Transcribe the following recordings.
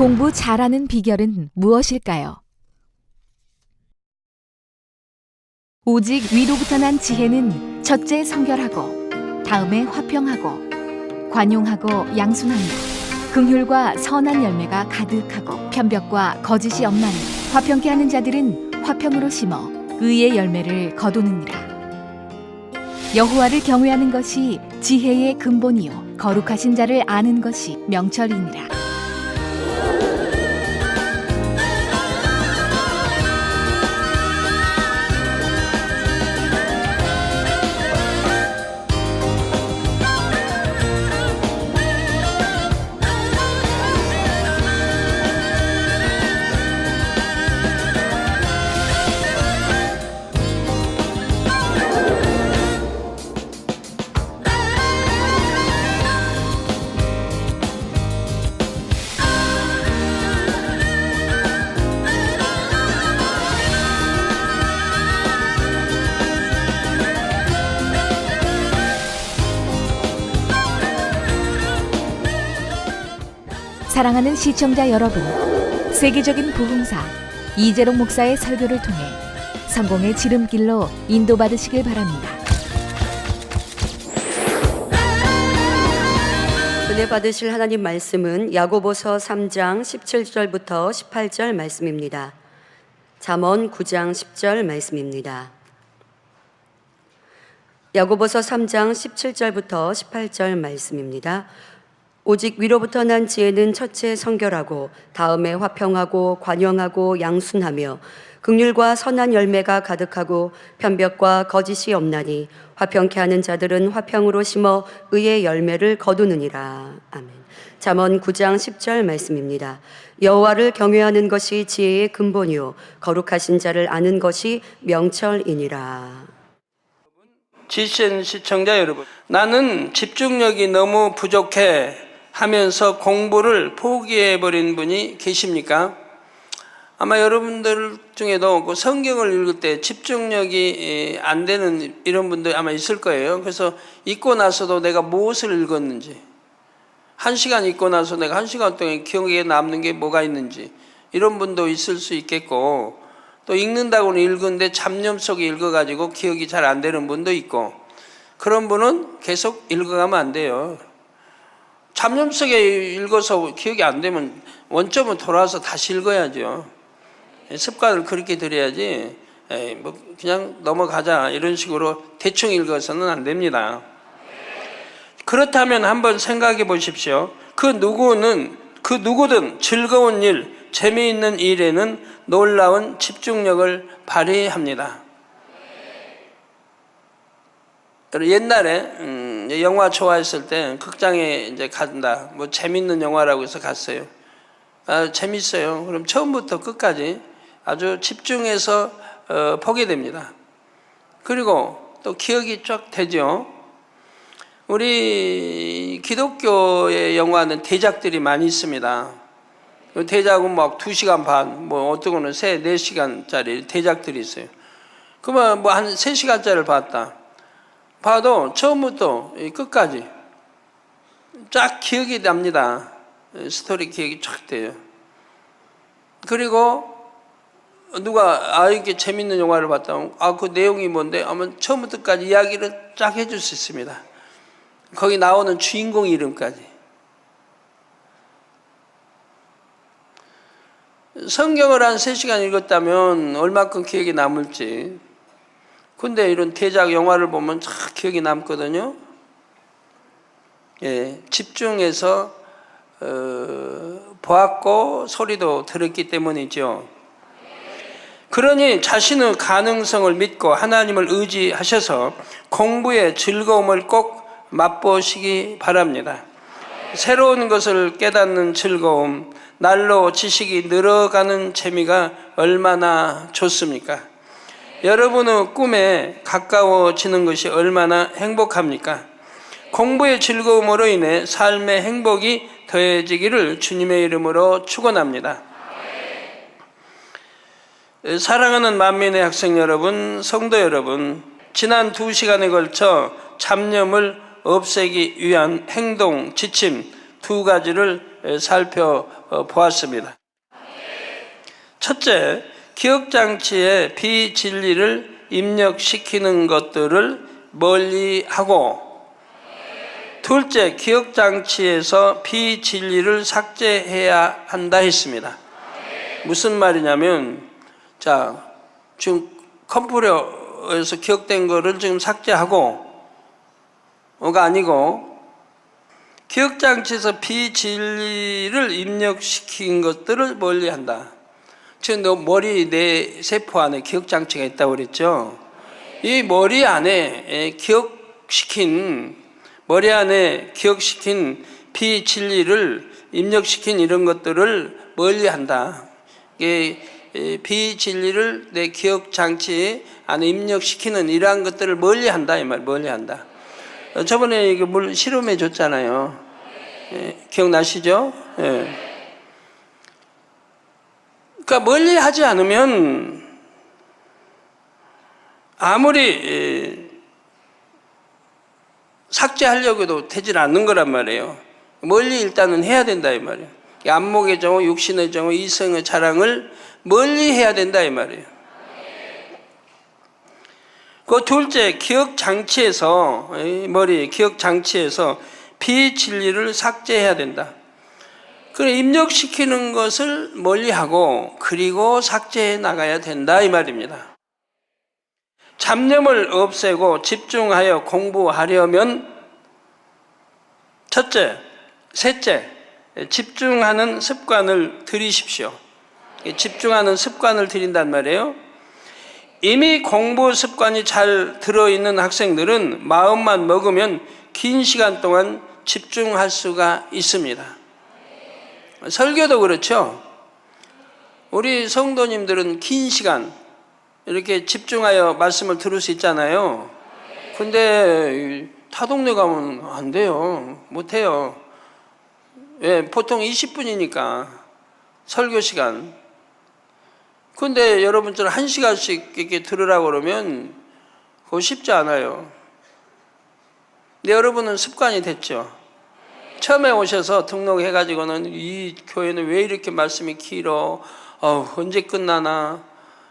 공부 잘하는 비결은 무엇일까요? 오직 위로부터 난 지혜는 첫째 성결하고, 다음에 화평하고, 관용하고 양순하며, 긍휼과 선한 열매가 가득하고, 편벽과 거짓이 없나니, 화평케 하는 자들은 화평으로 심어 의의 열매를 거두느니라. 여호와를 경외하는 것이 지혜의 근본이요 거룩하신 자를 아는 것이 명철이니라. 사랑하는 시청자 여러분, 세계적인 부흥사 이재롱 목사의 설교를 통해 성공의 지름길로 인도받으시길 바랍니다. 은혜 받으실 하나님 말씀은 야고보서 3장 17절부터 18절 말씀입니다. 잠언 9장 10절 말씀입니다. 야고보서 3장 17절부터 18절 말씀입니다. 오직 위로부터 난 지혜는 첫째 성결하고, 다음에 화평하고 관용하고 양순하며, 긍휼과 선한 열매가 가득하고, 편벽과 거짓이 없나니, 화평케 하는 자들은 화평으로 심어 의의 열매를 거두느니라. 아멘. 잠언 9장 10절 말씀입니다. 여호와를 경외하는 것이 지혜의 근본이요 거룩하신 자를 아는 것이 명철이니라. 지신 시청자 여러분, 나는 집중력이 너무 부족해 하면서 공부를 포기해버린 분이 계십니까? 아마 여러분들 중에도 그 성경을 읽을 때 집중력이 안 되는 이런 분들 아마 있을 거예요. 그래서 읽고 나서도 내가 무엇을 읽었는지, 1시간 읽고 나서 내가 1시간 동안 기억에 남는 게 뭐가 있는지, 이런 분도 있을 수 있겠고, 또 읽는다고는 읽는데 잡념 속에 읽어가지고 기억이 잘 안 되는 분도 있고, 그런 분은 계속 읽어가면 안 돼요. 잡념 속에 읽어서 기억이 안 되면 원점은 돌아와서 다시 읽어야죠. 습관을 그렇게 들여야지 뭐 그냥 넘어가자 이런 식으로 대충 읽어서는 안 됩니다. 그렇다면 한번 생각해 보십시오. 그 누구든 즐거운 일, 재미있는 일에는 놀라운 집중력을 발휘합니다. 옛날에 영화 좋아했을 때 극장에 이제 간다, 뭐 재밌는 영화라고 해서 갔어요. 재밌어요. 그럼 처음부터 끝까지 아주 집중해서 보게 됩니다. 그리고 또 기억이 쫙 되죠. 우리 기독교의 영화는 대작들이 많이 있습니다. 대작은 막 2시간 반, 뭐 어떤 거는 4시간짜리 대작들이 있어요. 그러면 뭐 한 3시간짜리를 봐도 처음부터 끝까지 쫙 기억이 납니다. 스토리 기억이 쫙 돼요. 그리고 누가 이렇게 재밌는 영화를 봤다면 그 내용이 뭔데? 아마 처음부터 끝까지 이야기를 쫙 해줄 수 있습니다. 거기 나오는 주인공 이름까지. 성경을 한 3시간 읽었다면 얼마큼 기억이 남을지. 근데 이런 대작 영화를 보면 참 기억이 남거든요. 예, 집중해서 보았고 소리도 들었기 때문이죠. 그러니 자신의 가능성을 믿고 하나님을 의지하셔서 공부의 즐거움을 꼭 맛보시기 바랍니다. 새로운 것을 깨닫는 즐거움, 날로 지식이 늘어가는 재미가 얼마나 좋습니까? 여러분의 꿈에 가까워지는 것이 얼마나 행복합니까? 공부의 즐거움으로 인해 삶의 행복이 더해지기를 주님의 이름으로 축원합니다. 사랑하는 만민의 학생 여러분, 성도 여러분, 지난 2시간에 걸쳐 잡념을 없애기 위한 행동, 지침 2가지를 살펴보았습니다. 첫째, 기억장치에 비진리를 입력시키는 것들을 멀리하고, 둘째, 기억장치에서 비진리를 삭제해야 한다 했습니다. 무슨 말이냐면, 자, 지금 컴퓨터에서 기억된 거를 지금 삭제하고, 가 아니고, 기억장치에서 비진리를 입력시킨 것들을 멀리한다. 지금 너 머리 내 세포 안에 기억장치가 있다고 그랬죠? 이 머리 안에 기억시킨 비진리를 입력시킨 이런 것들을 멀리한다. 비진리를 내 기억장치 안에 입력시키는 이러한 것들을 멀리한다 이 말, 멀리한다. 저번에 이게 물 실험해 줬잖아요. 기억나시죠? 그러니까 멀리하지 않으면 아무리 삭제하려고 해도 되질 않는 거란 말이에요. 멀리 일단은 해야 된다 이 말이에요. 안목의 정오, 육신의 정오, 이성의 자랑을 멀리 해야 된다 이 말이에요. 그 둘째, 기억장치에서 기억장치에서 비진리를 삭제해야 된다. 그래, 입력시키는 것을 멀리하고 그리고 삭제해 나가야 된다 이 말입니다. 잡념을 없애고 집중하여 공부하려면 셋째, 집중하는 습관을 들이십시오. 집중하는 습관을 들인단 말이에요. 이미 공부 습관이 잘 들어있는 학생들은 마음만 먹으면 긴 시간 동안 집중할 수가 있습니다. 설교도 그렇죠. 우리 성도님들은 긴 시간 이렇게 집중하여 말씀을 들을 수 있잖아요. 근데 타 동네 가면 안 돼요. 못 해요. 보통 20분이니까 설교 시간. 근데 여러분들 1시간씩 이렇게 들으라고 그러면 그거 쉽지 않아요. 근데 여러분은 습관이 됐죠. 처음에 오셔서 등록해가지고는 이 교회는 왜 이렇게 말씀이 길어? 언제 끝나나?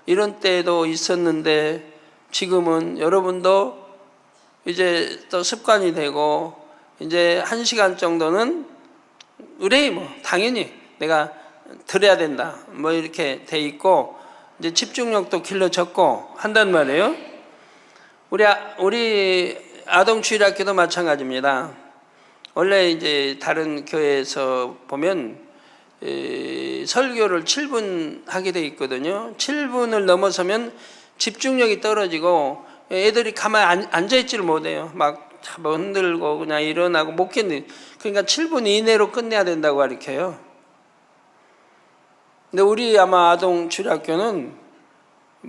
이런 때도 있었는데 지금은 여러분도 이제 또 습관이 되고 이제 1시간 정도는 의뢰 당연히 내가 들어야 된다. 이렇게 돼 있고 이제 집중력도 길러졌고 한단 말이에요. 우리 아동주일학교도 마찬가지입니다. 원래 이제 다른 교회에서 보면 설교를 7분 하게 돼 있거든요. 7분을 넘어서면 집중력이 떨어지고 애들이 가만히 앉아있지를 못해요. 막 흔들고 그냥 일어나고 못 견디. 그러니까 7분 이내로 끝내야 된다고 가르쳐요. 근데 우리 아마 아동주일학교는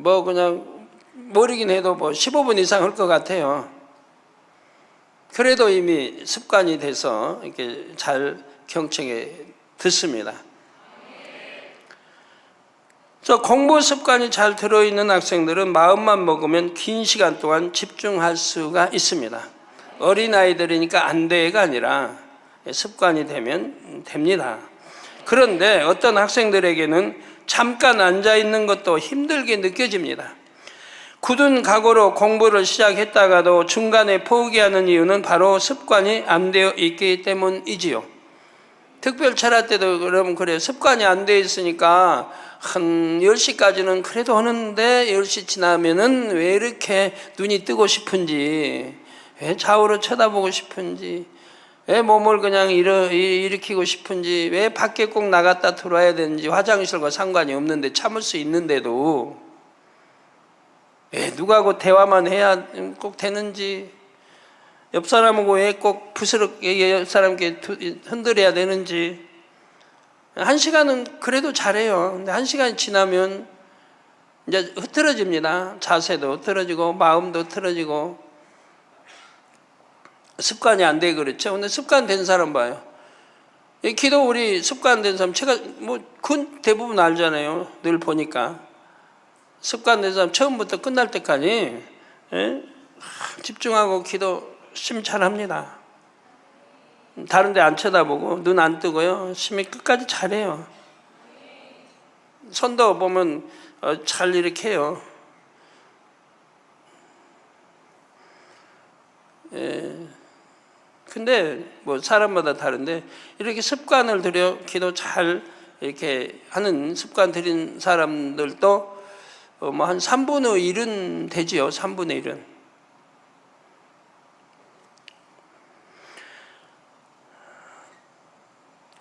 그냥 모르긴 해도 15분 이상 할 것 같아요. 그래도 이미 습관이 돼서 이렇게 잘 경청에 듣습니다. 공부 습관이 잘 들어있는 학생들은 마음만 먹으면 긴 시간 동안 집중할 수가 있습니다. 어린아이들이니까 안 돼가 아니라 습관이 되면 됩니다. 그런데 어떤 학생들에게는 잠깐 앉아있는 것도 힘들게 느껴집니다. 굳은 각오로 공부를 시작했다가도 중간에 포기하는 이유는 바로 습관이 안 되어 있기 때문이지요. 특별철학 때도 그러면 그래요. 습관이 안 되어 있으니까 한 10시까지는 그래도 하는데 10시 지나면은 왜 이렇게 눈이 뜨고 싶은지, 왜 좌우로 쳐다보고 싶은지, 왜 몸을 그냥 일으키고 싶은지, 왜 밖에 꼭 나갔다 들어와야 되는지, 화장실과 상관이 없는데 참을 수 있는데도 왜 누구하고 대화만 해야 꼭 되는지, 옆 사람하고 왜 꼭 부스럽게 옆 사람께 흔들어야 되는지. 1시간은 그래도 잘해요. 근데 1시간이 지나면 이제 흐트러집니다. 자세도 흐트러지고 마음도 흐트러지고 습관이 안 돼 그렇죠. 근데 습관된 사람 봐요. 이 기도 우리 습관된 사람 제가 그건 대부분 알잖아요. 늘 보니까 습관된 사람 처음부터 끝날 때까지 집중하고 기도 심찰합니다. 다른 데 안 쳐다보고 눈 안 뜨고요. 열심히 끝까지 잘해요. 손도 보면 잘 이렇게 해요. 근데 뭐 사람마다 다른데 이렇게 습관을 들여 기도 잘 이렇게 하는 습관 들인 사람들도 뭐 한 3분의 1은 되지요. 3분의 1은.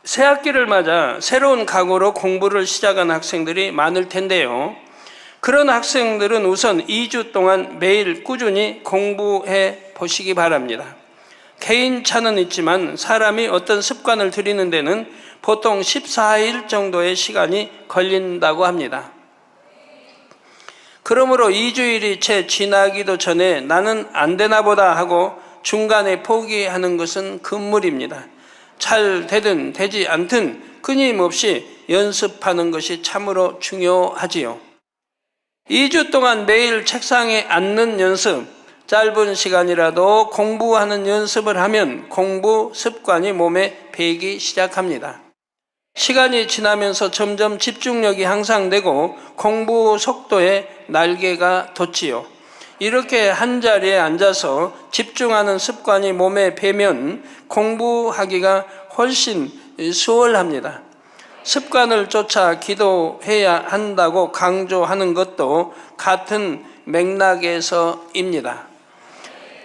새 학기를 맞아 새로운 각오로 공부를 시작한 학생들이 많을 텐데요. 그런 학생들은 우선 2주 동안 매일 꾸준히 공부해 보시기 바랍니다. 개인차는 있지만 사람이 어떤 습관을 들이는 데는 보통 14일 정도의 시간이 걸린다고 합니다. 그러므로 2주일이 채 지나기도 전에 나는 안 되나 보다 하고 중간에 포기하는 것은 금물입니다. 잘 되든 되지 않든 끊임없이 연습하는 것이 참으로 중요하지요. 2주 동안 매일 책상에 앉는 연습, 짧은 시간이라도 공부하는 연습을 하면 공부 습관이 몸에 배기 시작합니다. 시간이 지나면서 점점 집중력이 향상되고 공부 속도에 날개가 돋지요. 이렇게 한자리에 앉아서 집중하는 습관이 몸에 배면 공부하기가 훨씬 수월합니다. 습관을 쫓아 기도해야 한다고 강조하는 것도 같은 맥락에서입니다.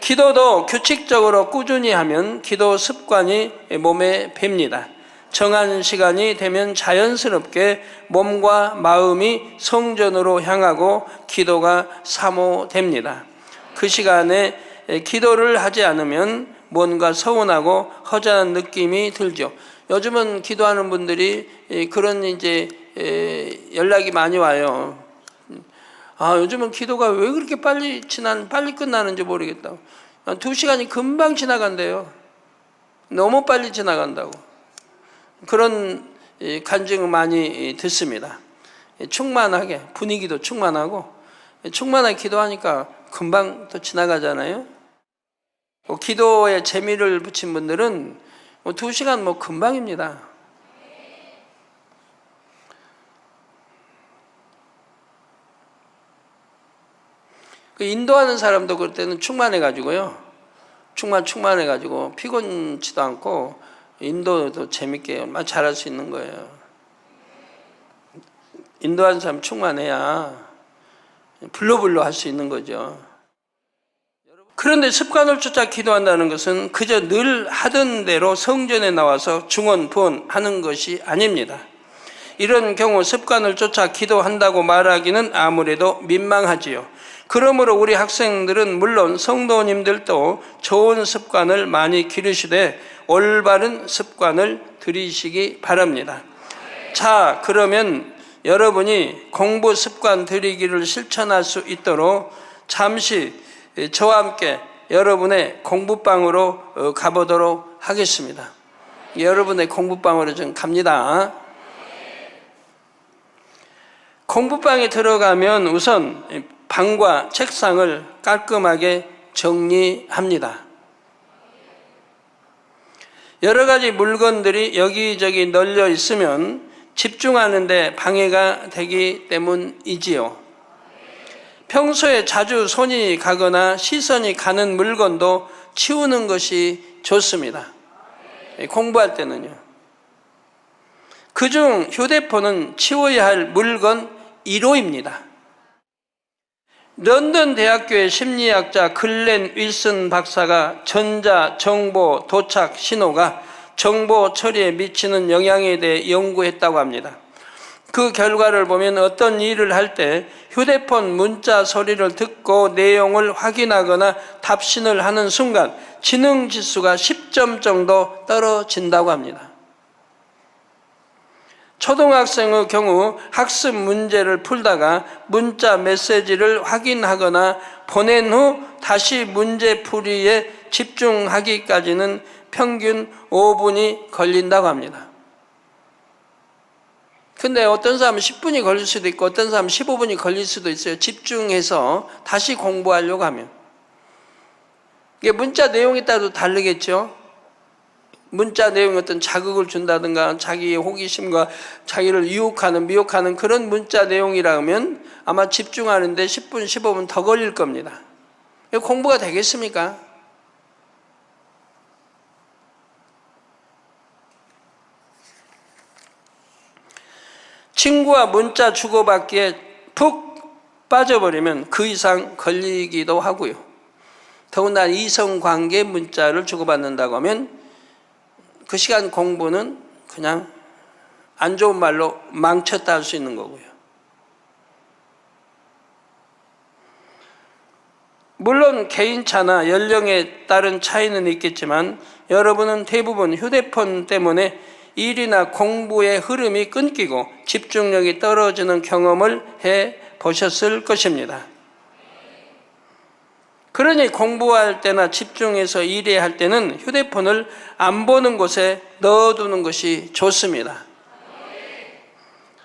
기도도 규칙적으로 꾸준히 하면 기도 습관이 몸에 뱄니다. 정한 시간이 되면 자연스럽게 몸과 마음이 성전으로 향하고 기도가 사모됩니다. 그 시간에 기도를 하지 않으면 뭔가 서운하고 허전한 느낌이 들죠. 요즘은 기도하는 분들이 그런 이제 연락이 많이 와요. 요즘은 기도가 왜 그렇게 빨리 끝나는지 모르겠다. 2시간이 금방 지나간대요. 너무 빨리 지나간다고. 그런 간증을 많이 듣습니다. 충만하게, 분위기도 충만하고, 충만하게 기도하니까 금방 또 지나가잖아요. 기도에 재미를 붙인 분들은 2시간 금방입니다. 인도하는 사람도 그럴 때는 충만해가지고요. 충만해가지고 피곤치도 않고 인도도 재밌게 잘할 수 있는 거예요. 인도하는 사람 충만해야 불러불러 할 수 있는 거죠. 그런데 습관을 쫓아 기도한다는 것은 그저 늘 하던 대로 성전에 나와서 중언 부언하는 것이 아닙니다. 이런 경우 습관을 쫓아 기도한다고 말하기는 아무래도 민망하지요. 그러므로 우리 학생들은 물론 성도님들도 좋은 습관을 많이 기르시되 올바른 습관을 들이시기 바랍니다. 자, 그러면 여러분이 공부 습관 들이기를 실천할 수 있도록 잠시 저와 함께 여러분의 공부방으로 가보도록 하겠습니다. 여러분의 공부방으로 좀 갑니다. 공부방에 들어가면 우선 방과 책상을 깔끔하게 정리합니다. 여러 가지 물건들이 여기저기 널려 있으면 집중하는 데 방해가 되기 때문이지요. 평소에 자주 손이 가거나 시선이 가는 물건도 치우는 것이 좋습니다. 공부할 때는요. 그중 휴대폰은 치워야 할 물건 1호입니다. 런던 대학교의 심리학자 글렌 윌슨 박사가 전자, 정보, 도착, 신호가 정보 처리에 미치는 영향에 대해 연구했다고 합니다. 그 결과를 보면 어떤 일을 할 때 휴대폰 문자 소리를 듣고 내용을 확인하거나 답신을 하는 순간 지능 지수가 10점 정도 떨어진다고 합니다. 초등학생의 경우 학습 문제를 풀다가 문자 메시지를 확인하거나 보낸 후 다시 문제 풀이에 집중하기까지는 평균 5분이 걸린다고 합니다. 근데 어떤 사람은 10분이 걸릴 수도 있고 어떤 사람은 15분이 걸릴 수도 있어요. 집중해서 다시 공부하려고 하면. 이게 문자 내용에 따라도 다르겠죠. 문자 내용에 어떤 자극을 준다든가 자기의 호기심과 자기를 유혹하는 미혹하는 그런 문자 내용이라면 아마 집중하는데 10분 15분 더 걸릴 겁니다. 공부가 되겠습니까? 친구와 문자 주고받기에 푹 빠져버리면 그 이상 걸리기도 하고요. 더군다나 이성관계 문자를 주고받는다고 하면 그 시간 공부는 그냥 안 좋은 말로 망쳤다 할 수 있는 거고요. 물론 개인차나 연령에 따른 차이는 있겠지만 여러분은 대부분 휴대폰 때문에 일이나 공부의 흐름이 끊기고 집중력이 떨어지는 경험을 해 보셨을 것입니다. 그러니 공부할 때나 집중해서 일해야 할 때는 휴대폰을 안 보는 곳에 넣어두는 것이 좋습니다.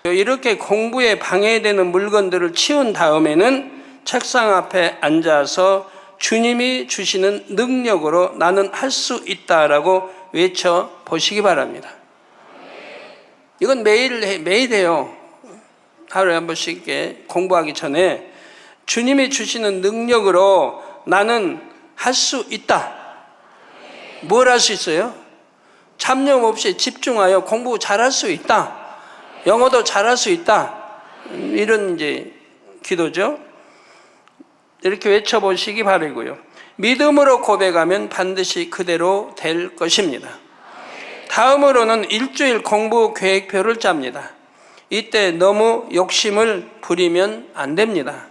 이렇게 공부에 방해되는 물건들을 치운 다음에는 책상 앞에 앉아서 주님이 주시는 능력으로 나는 할 수 있다라고 외쳐 보시기 바랍니다. 이건 매일 해요. 하루에 한 번씩 이렇게 공부하기 전에 주님이 주시는 능력으로 나는 할 수 있다. 뭘 할 수 있어요? 잡념 없이 집중하여 공부 잘할 수 있다. 영어도 잘할 수 있다. 이런 이제 기도죠. 이렇게 외쳐보시기 바라고요. 믿음으로 고백하면 반드시 그대로 될 것입니다. 다음으로는 일주일 공부 계획표를 짭니다. 이때 너무 욕심을 부리면 안 됩니다.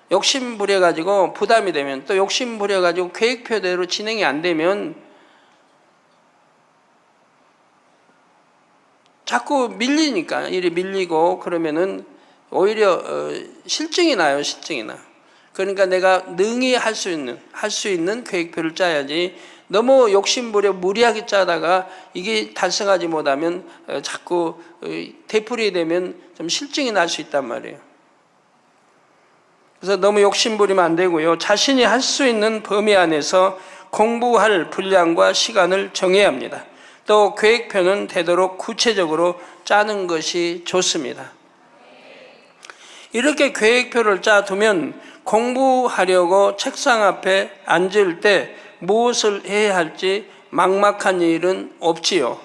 욕심 부려가지고 부담이 되면 또 욕심 부려가지고 계획표대로 진행이 안 되면 자꾸 밀리니까 일이 밀리고 그러면은 오히려 실증이 나요. 실증이 나. 그러니까 내가 능히 할 수 있는 계획표를 짜야지 너무 욕심부려 무리하게 짜다가 이게 달성하지 못하면 자꾸 되풀이되면 좀 실증이 날 수 있단 말이에요. 그래서 너무 욕심부리면 안 되고요. 자신이 할 수 있는 범위 안에서 공부할 분량과 시간을 정해야 합니다. 또 계획표는 되도록 구체적으로 짜는 것이 좋습니다. 이렇게 계획표를 짜두면 공부하려고 책상 앞에 앉을 때 무엇을 해야 할지 막막한 일은 없지요.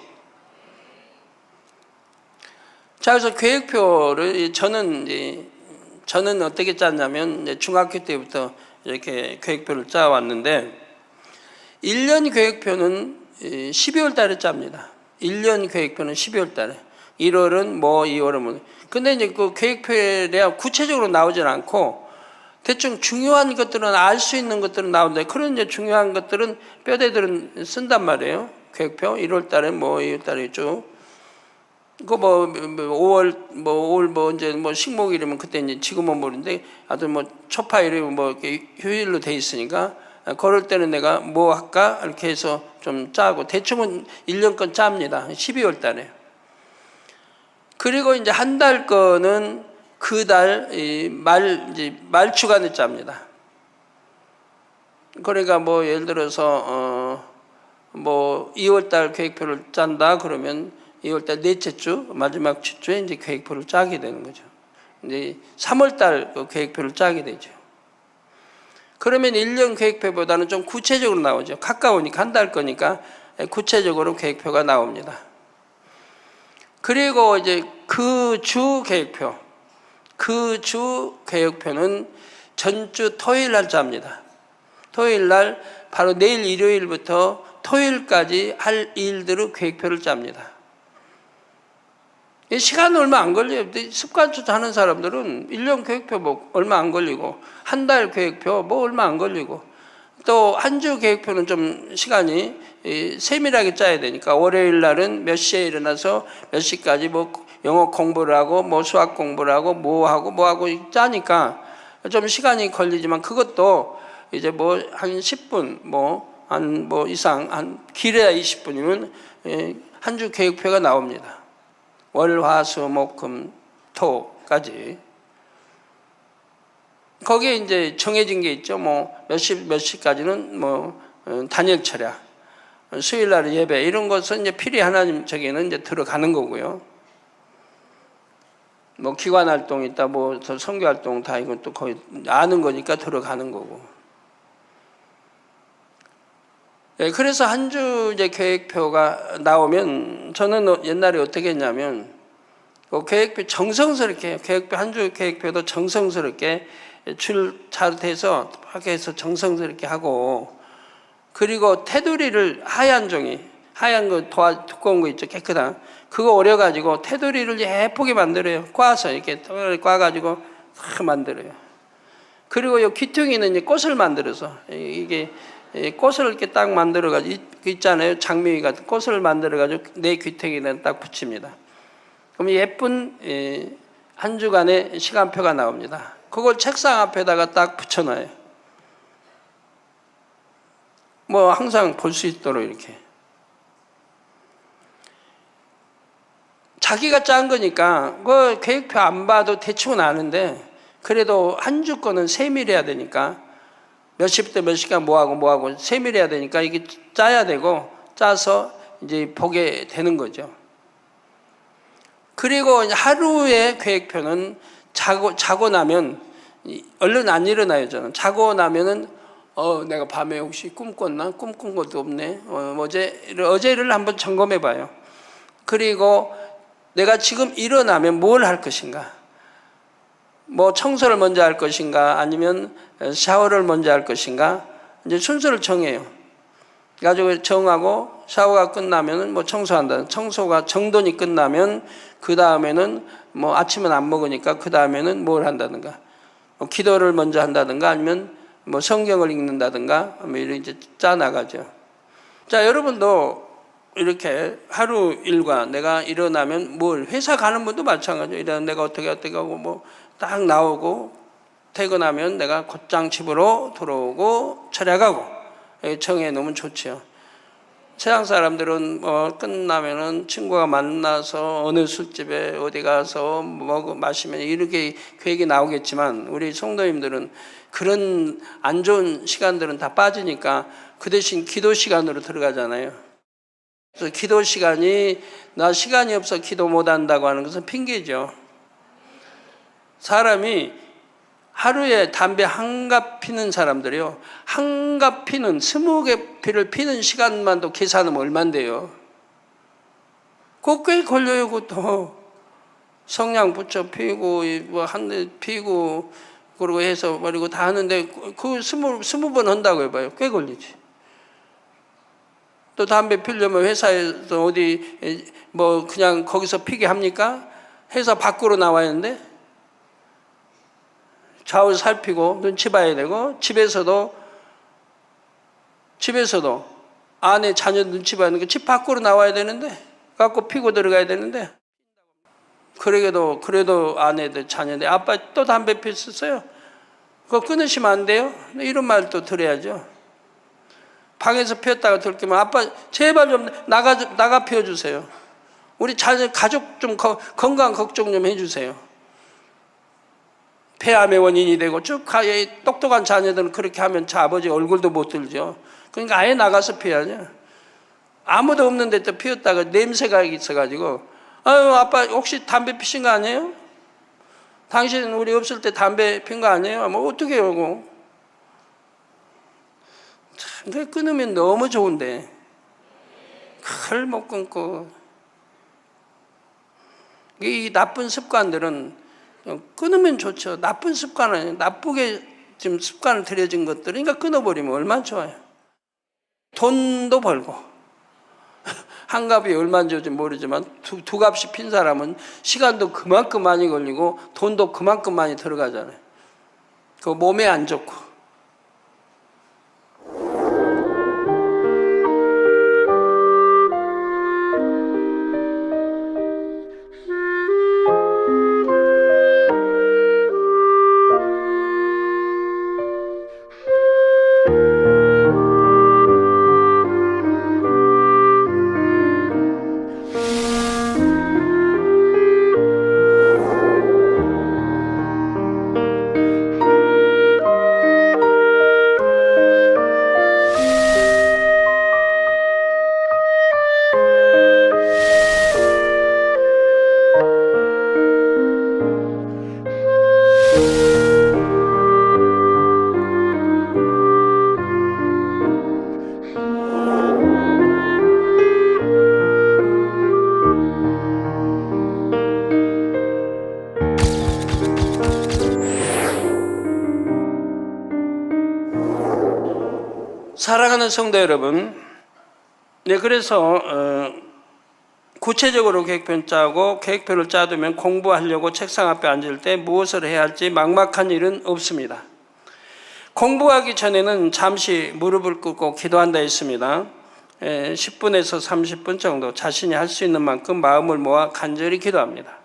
자, 그래서 계획표를 저는 어떻게 짰냐면 이제 중학교 때부터 이렇게 계획표를 짜왔는데 1년 계획표는 12월 달에 짭니다. 1년 계획표는 12월 달에. 1월은 뭐 2월은 뭐. 근데 이제 그 계획표에 대한 구체적으로 나오질 않고 대충 중요한 것들은 알 수 있는 것들은 나오는데 그런 이제 중요한 것들은 뼈대들은 쓴단 말이에요. 계획표 1월 달에 뭐 2월 달에 쭉. 그 뭐 5월 뭐 이제 뭐 식목일이면 그때 이제 지금은 모르는데 아주 뭐 초파일이면 뭐 이렇게 휴일로 돼 있으니까 그럴 때는 내가 뭐 할까 이렇게 해서 좀 짜고 대충은 1년권 짭니다. 12월 달에. 그리고 이제 한 달 거는 그 달 말 주간에 짭니다. 그러니까 뭐 예를 들어서 뭐 2월 달 계획표를 짠다 그러면 2월 달 넷째 주 마지막 주에 이제 계획표를 짜게 되는 거죠. 이제 3월 달 그 계획표를 짜게 되죠. 그러면 1년 계획표보다는 좀 구체적으로 나오죠. 가까우니까 한 달 거니까 구체적으로 계획표가 나옵니다. 그리고 이제 그 주 계획표는 전주 토요일 날 짭니다. 토요일 날 바로 내일 일요일부터 토요일까지 할 일들의 계획표를 짭니다. 시간 얼마 안 걸려요. 습관처럼 하는 사람들은 1년 계획표 뭐 얼마 안 걸리고 한 달 계획표 뭐 얼마 안 걸리고 또 한 주 계획표는 좀 시간이 세밀하게 짜야 되니까 월요일 날은 몇 시에 일어나서 몇 시까지 뭐 영어 공부를 하고 뭐 수학 공부를 하고 뭐 하고 짜니까 좀 시간이 걸리지만 그것도 이제 뭐 한 10분 한 이상 한 길어야 20분이면 한 주 계획표가 나옵니다. 월, 화, 수, 목, 금, 토까지. 거기에 이제 정해진 게 있죠. 뭐 몇 시까지는 뭐 단일 철야, 수요일날 예배 이런 것은 이제 필히 하나님에게는 이제 들어가는 거고요. 뭐 기관 활동 있다, 뭐 선교 활동 다 이건 또 거의 아는 거니까 들어가는 거고. 네, 그래서 한 주 이제 계획표가 나오면 저는 옛날에 어떻게 했냐면 그 계획표 정성스럽게 계획표 한 주 계획표도 정성스럽게 출차해서 해서 정성스럽게 하고 그리고 테두리를 하얀 종이 하얀 거 두꺼운 거 있죠 깨끗한 그거 오려가지고 테두리를 예쁘게 만들어요. 꽈서 이렇게 꽈가지고 다 만들어요. 그리고 이 귀퉁이는 이제 꽃을 만들어서 이게 꽃을 이렇게 딱 만들어가지고 있잖아요. 장미위 같은 꽃을 만들어가지고 내 귀퉁이는 딱 붙입니다. 그럼 예쁜 한 주간의 시간표가 나옵니다. 그걸 책상 앞에다가 딱 붙여놔요. 뭐 항상 볼 수 있도록 이렇게. 자기가 짠 거니까 그 계획표 안 봐도 대충은 아는데 그래도 한 주 거는 세밀해야 되니까 몇 시부터 몇 시간 뭐하고 세밀해야 되니까 이게 짜야 되고 짜서 이제 보게 되는 거죠. 그리고 하루의 계획표는 자고 나면 얼른 안 일어나요. 저는 자고 나면은 내가 밤에 혹시 꿈꿨나? 꿈꾼 것도 없네. 어제를 한번 점검해 봐요. 그리고 내가 지금 일어나면 뭘 할 것인가? 뭐 청소를 먼저 할 것인가? 아니면 샤워를 먼저 할 것인가? 이제 순서를 정해요. 가지고 정하고 샤워가 끝나면은 뭐 청소한다. 청소가 정돈이 끝나면 그 다음에는 뭐 아침은 안 먹으니까 그 다음에는 뭘 한다든가, 뭐 기도를 먼저 한다든가 아니면 뭐 성경을 읽는다든가 뭐 이렇게 이제 짜 나가죠. 자, 여러분도 이렇게 하루 일과 내가 일어나면 뭘 회사 가는 분도 마찬가지예요. 일어나 내가 어떻게 하고 뭐 딱 나오고 퇴근하면 내가 곧장 집으로 들어오고 차려가고 정해 놓으면 좋죠. 세상 사람들은 끝나면은 친구가 만나서 어느 술집에 어디 가서 마시면 이렇게 계획이 나오겠지만 우리 성도님들은 그런 안 좋은 시간들은 다 빠지니까 그 대신 기도 시간으로 들어가잖아요. 그래서 기도 시간이 나 시간이 없어 기도 못 한다고 하는 것은 핑계죠. 사람이 하루에 담배 한 갑 피는 사람들이요. 한 갑 피는 20개 피를 피는 시간만도 계산하면 얼만데요. 그거 꽤 걸려요. 그것도 성냥 붙여 피고 뭐 한 대 피고 그러고 해서 그리고 다 하는데 그 20번 한다고 해봐요. 꽤 걸리지. 또 담배 피려면 회사에서 어디 뭐 그냥 거기서 피게 합니까? 회사 밖으로 나와야 하는데 좌우 살피고 눈치 봐야 되고 집에서도 아내 자녀 눈치 봐야 되는 게 집 밖으로 나와야 되는데 갖고 피고 들어가야 되는데 그래도 아내들 자녀들 아빠 또 담배 피웠어요. 그거 끊으시면 안 돼요? 이런 말도 들어야죠. 방에서 피웠다가 들키면 아빠 제발 좀 나가 피워주세요. 우리 자녀 가족 좀 건강 걱정 좀 해주세요. 폐암의 원인이 되고 쭉 똑똑한 자녀들은 그렇게 하면 저 아버지 얼굴도 못 들죠. 그러니까 아예 나가서 피워야죠. 아무도 없는데 또 피웠다가 냄새가 있어가지고 아유 아빠 혹시 담배 피신 거 아니에요? 당신 우리 없을 때 담배 핀 거 아니에요? 뭐 어떻게 하고 참 끊으면 너무 좋은데 그걸 못 끊고 이 나쁜 습관들은 끊으면 좋죠. 나쁜 습관은 나쁘게 지금 습관을 들여진 것들 그러니까 끊어버리면 얼마나 좋아요. 돈도 벌고 한 갑이 얼마인지 모르지만 두 갑씩 핀 사람은 시간도 그만큼 많이 걸리고 돈도 그만큼 많이 들어가잖아요. 그 몸에 안 좋고. 사랑하는 성도 여러분, 네, 그래서 구체적으로 계획표를 짜고 계획표를 짜두면 공부하려고 책상 앞에 앉을 때 무엇을 해야 할지 막막한 일은 없습니다. 공부하기 전에는 잠시 무릎을 꿇고 기도한다 했습니다. 10분에서 30분 정도 자신이 할 수 있는 만큼 마음을 모아 간절히 기도합니다.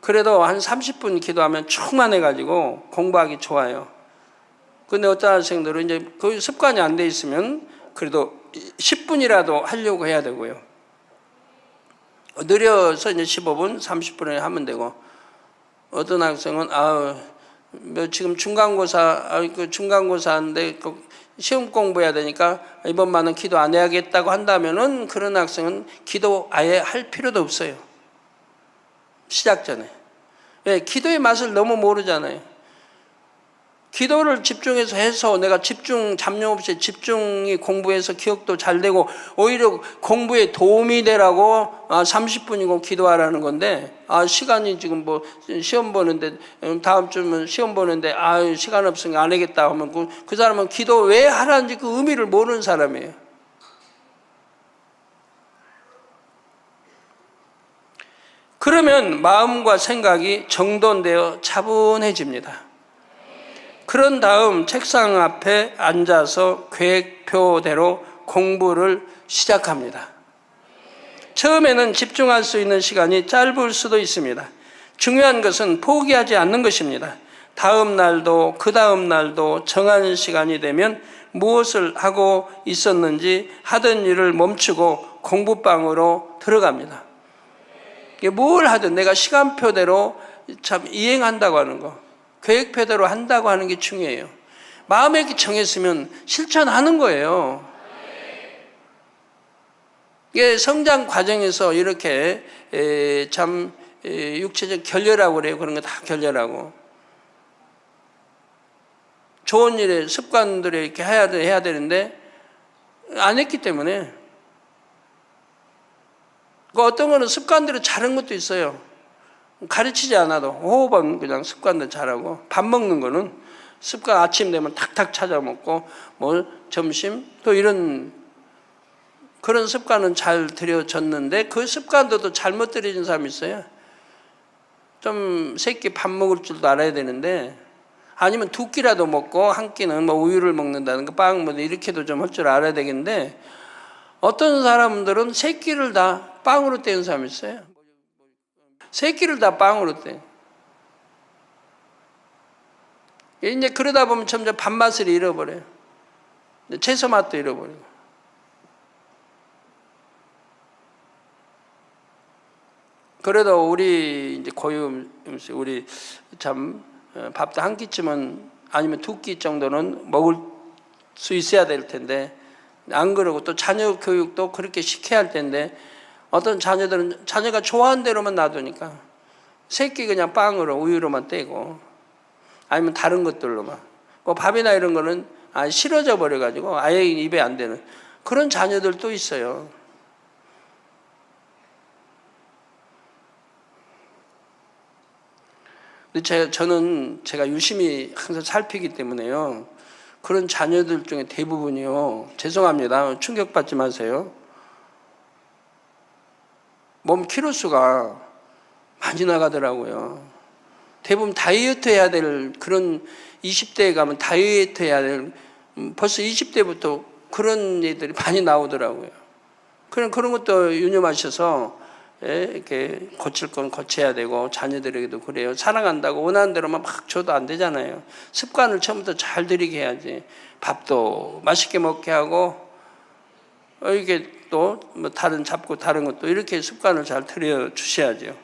그래도 한 30분 기도하면 충만해가지고 공부하기 좋아요. 근데 어떤 학생들은 이제 그 습관이 안 돼 있으면 그래도 10분이라도 하려고 해야 되고요. 느려서 이제 15분, 30분에 하면 되고, 어떤 학생은 지금 중간고사인데 시험 공부해야 되니까 이번만은 기도 안 해야겠다고 한다면은 그런 학생은 기도 아예 할 필요도 없어요. 시작 전에. 왜? 기도의 맛을 너무 모르잖아요. 기도를 집중해서 해서 내가 잡념 없이 집중이 공부해서 기억도 잘 되고 오히려 공부에 도움이 되라고 30분이고 기도하라는 건데 시간이 지금 뭐 시험 보는데 다음 주면 시험 보는데 시간 없으니까 안 하겠다 하면 그 사람은 기도 왜 하라는지 그 의미를 모르는 사람이에요. 그러면 마음과 생각이 정돈되어 차분해집니다. 그런 다음 책상 앞에 앉아서 계획표대로 공부를 시작합니다. 처음에는 집중할 수 있는 시간이 짧을 수도 있습니다. 중요한 것은 포기하지 않는 것입니다. 다음 날도 그 다음 날도 정한 시간이 되면 무엇을 하고 있었는지 하던 일을 멈추고 공부방으로 들어갑니다. 뭘 하든 내가 시간표대로 참 이행한다고 하는 거, 계획표대로 한다고 하는 게 중요해요. 마음에 이렇게 정했으면 실천하는 거예요. 이게 성장 과정에서 이렇게 참 육체적 결렬하고 그래요. 그런 거 다 결렬하고. 좋은 일에 습관들을 이렇게 해야 되는데 안 했기 때문에. 어떤 거는 습관대로 잘한 것도 있어요. 가르치지 않아도 호흡은 그냥 습관대로 잘하고, 밥 먹는 거는 습관 아침 되면 탁탁 찾아 먹고, 뭐 점심 또 이런 그런 습관은 잘 들여졌는데 그 습관도 잘못 들여진 사람이 있어요. 좀 새끼 밥 먹을 줄도 알아야 되는데, 아니면 두 끼라도 먹고 한 끼는 뭐 우유를 먹는다든가 빵 뭐 이렇게도 좀 할 줄 알아야 되겠는데, 어떤 사람들은 세 끼를 다 빵으로 때우는 사람이 있어요. 세 끼를 다 빵으로 때. 이제 그러다 보면 점점 밥맛을 잃어버려요. 채소 맛도 잃어버리고. 그래도 우리 이제 고유 음식, 우리 참 밥도 한 끼쯤은 아니면 두 끼 정도는 먹을 수 있어야 될 텐데, 안 그러고 또 자녀 교육도 그렇게 시켜야 할 텐데, 어떤 자녀들은 자녀가 좋아하는 대로만 놔두니까 새끼 그냥 빵으로 우유로만 떼고, 아니면 다른 것들로만, 뭐 밥이나 이런 거는 싫어져 버려가지고 아예 입에 안 되는 그런 자녀들도 있어요. 근데 저는 제가 유심히 항상 살피기 때문에요, 그런 자녀들 중에 대부분이요, 죄송합니다, 충격받지 마세요, 몸 키로수가 많이 나가더라고요. 대부분 다이어트 해야 될, 그런 20대에 가면 다이어트 해야 될, 벌써 20대부터 그런 애들이 많이 나오더라고요. 그런 것도 유념하셔서 이렇게 고칠 건 고쳐야 되고, 자녀들에게도 그래요. 사랑한다고 원하는 대로만 막 줘도 안 되잖아요. 습관을 처음부터 잘 들이게 해야지. 밥도 맛있게 먹게 하고, 이게 또 뭐 다른 잡고 다른 것도 이렇게 습관을 잘 들여 주셔야죠.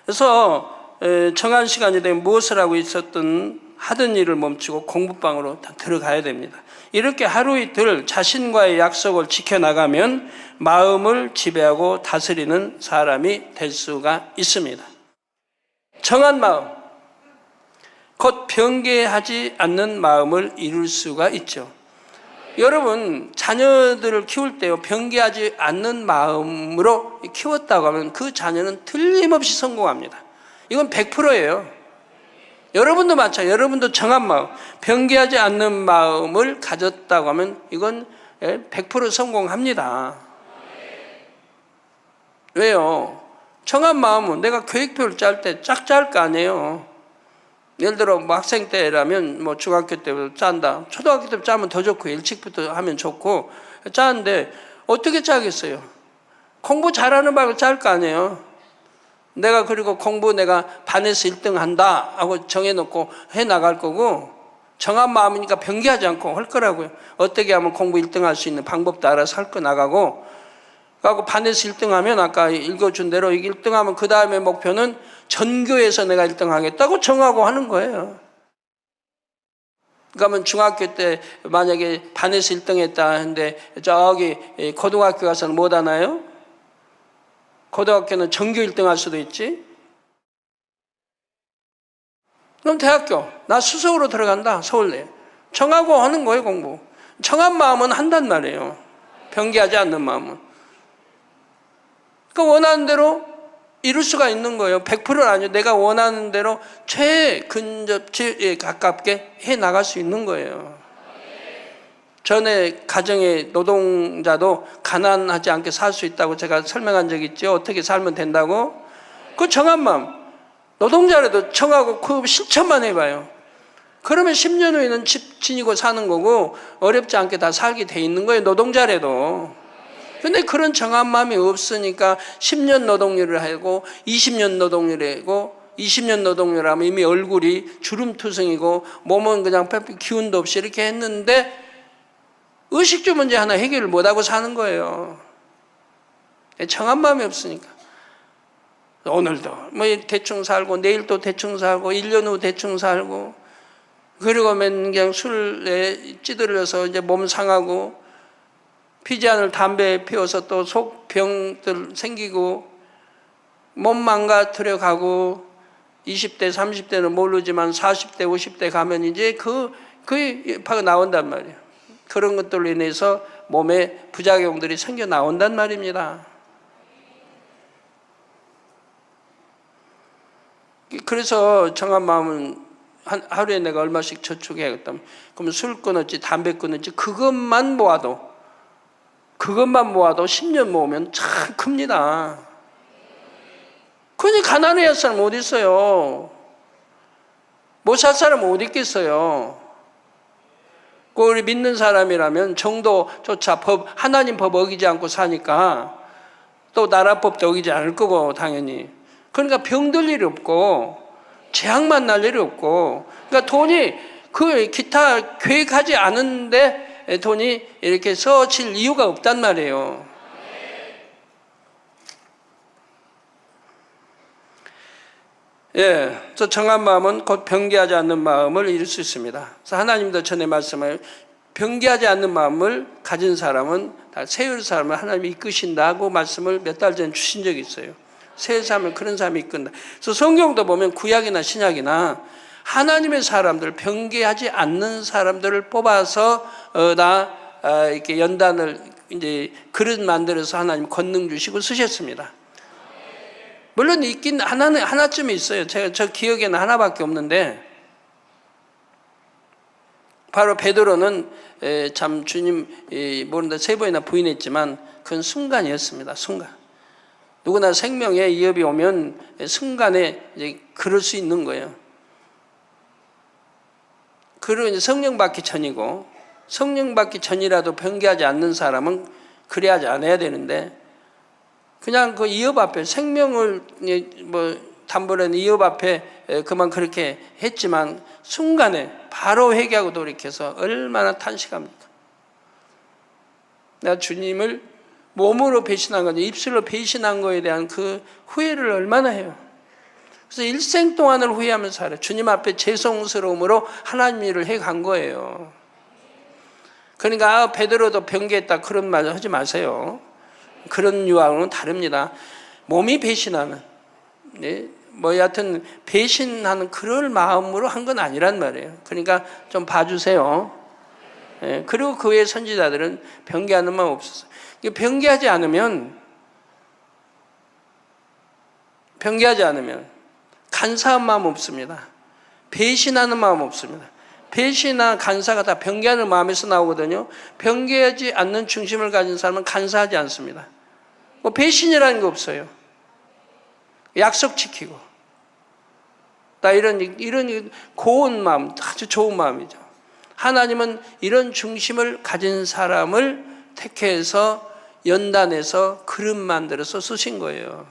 그래서 정한 시간이 되면 무엇을 하고 있었든 하던 일을 멈추고 공부방으로 들어가야 됩니다. 이렇게 하루 이틀 자신과의 약속을 지켜나가면 마음을 지배하고 다스리는 사람이 될 수가 있습니다. 정한 마음, 곧 변개하지 않는 마음을 이룰 수가 있죠. 여러분, 자녀들을 키울 때요, 변개하지 않는 마음으로 키웠다고 하면 그 자녀는 틀림없이 성공합니다. 이건 100%예요. 여러분도 마찬가지. 여러분도 정한 마음, 변개하지 않는 마음을 가졌다고 하면 이건 100% 성공합니다. 왜요? 정한 마음은 내가 계획표를 짤 때 쫙 짤 거 아니에요. 예를 들어 뭐 학생 때라면 뭐 중학교 때부터 짠다. 초등학교 때 짜면 더 좋고 일찍부터 하면 좋고 짜는데 어떻게 짜겠어요? 공부 잘하는 방을 짤 거 아니에요. 내가 그리고 공부 내가 반에서 1등 한다 하고 정해놓고 해나갈 거고 정한 마음이니까 변개하지 않고 할 거라고요. 어떻게 하면 공부 1등 할 수 있는 방법도 알아서 할 거 나가고 그리고 반에서 1등 하면 아까 읽어준 대로 1등 하면 그 다음에 목표는 전교에서 내가 1등 하겠다고 정하고 하는 거예요. 그러면 중학교 때 만약에 반에서 1등 했다 하는데 저기 고등학교 가서는 못 하나요? 고등학교는 전교 1등 할 수도 있지. 그럼 대학교 나 수석으로 들어간다. 서울대 정하고 하는 거예요. 공부 정한 마음은 한단 말이에요. 변개하지 않는 마음은. 그러니까 원하는 대로 이룰 수가 있는 거예요. 100%는 아니에요. 내가 원하는 대로 최근접지에 가깝게 해 나갈 수 있는 거예요. 전에 가정의 노동자도 가난하지 않게 살 수 있다고 제가 설명한 적 있죠. 어떻게 살면 된다고? 그 정한 마음. 노동자라도 정하고 그 실천만 해봐요. 그러면 10년 후에는 집 지니고 사는 거고 어렵지 않게 다 살게 돼 있는 거예요. 노동자라도. 근데 그런 정한 마음이 없으니까 10년 노동률을 하고 20년 노동률을 하고 20년 노동률을 하면 이미 얼굴이 주름투성이고 몸은 그냥 기운도 없이 이렇게 했는데 의식주 문제 하나 해결을 못하고 사는 거예요. 정한 마음이 없으니까. 오늘도 뭐 대충 살고 내일 또 대충 살고 1년 후 대충 살고 그리고 그냥 술에 찌들려서 이제 몸 상하고 피지 않을 담배 피워서 또 속병들 생기고 몸 망가뜨려 가고 20대 30대는 모르지만 40대 50대 가면 이제 그 파가 나온단 말이에요. 그런 것들로 인해서 몸에 부작용들이 생겨 나온단 말입니다. 그래서 정한 마음은 하루에 내가 얼마씩 저축해야겠다. 그러면 술 끊었지 담배 끊었지 그것만 모아도 10년 모으면 참 큽니다. 그러니 가난해야 할 사람 어디 있어요? 못 살 사람 어디 있겠어요? 우리 믿는 사람이라면 정도조차 하나님 법 어기지 않고 사니까 또 나라 법도 어기지 않을 거고 당연히. 그러니까 병들 일이 없고 재앙만 날 일이 없고 그러니까 돈이 그 기타 계획하지 않은데 돈이 이렇게 써질 이유가 없단 말이에요. 저 정한 마음은 곧 변개하지 않는 마음을 이룰 수 있습니다. 그래서 하나님도 전에 말씀을 변개하지 않는 마음을 가진 사람은 다 세울 사람을 하나님이 이끄신다고 말씀을 몇 달 전에 주신 적이 있어요. 세울 사람은 그런 사람이 이끈다. 그래서 성경도 보면 구약이나 신약이나 하나님의 사람들, 변개하지 않는 사람들을 뽑아서 이렇게 연단을 이제 그릇 만들어서 하나님 권능 주시고 쓰셨습니다. 물론 있긴 하나쯤 있어요. 저 기억에는 하나밖에 없는데 바로 베드로는 참 주님 모른다 3번이나 부인했지만 그건 순간이었습니다. 순간. 누구나 생명에 위협이 오면 순간에 이제 그럴 수 있는 거예요. 그리고 이제 성령 받기 전이고 성령 받기 전이라도 변개하지 않는 사람은 그래야지 않아야 되는데 그냥 그 위협 앞에 생명을 뭐 담보라는 위협 앞에 그만 그렇게 했지만 순간에 바로 회개하고 돌이켜서 얼마나 탄식합니까? 내가 주님을 몸으로 배신한 거지 입술로 배신한 거에 대한 그 후회를 얼마나 해요. 그래서 일생 동안을 후회하면서 살아요. 주님 앞에 죄송스러움으로 하나님 일을 해간 거예요. 그러니까 베드로도 변개했다 그런 말 하지 마세요. 그런 유황은 다릅니다. 몸이 배신하는 뭐 여하튼 배신하는 그럴 마음으로 한 건 아니란 말이에요. 그러니까 좀 봐주세요. 그리고 그 외의 선지자들은 변개하는 마음 없었어요. 변개하지 않으면 간사한 마음 없습니다. 배신하는 마음 없습니다. 배신이나 간사가 다 변개하는 마음에서 나오거든요. 변개하지 않는 중심을 가진 사람은 간사하지 않습니다. 뭐 배신이라는 게 없어요. 약속 지키고. 나 이런 고운 마음, 아주 좋은 마음이죠. 하나님은 이런 중심을 가진 사람을 택해서 연단해서 그릇 만들어서 쓰신 거예요.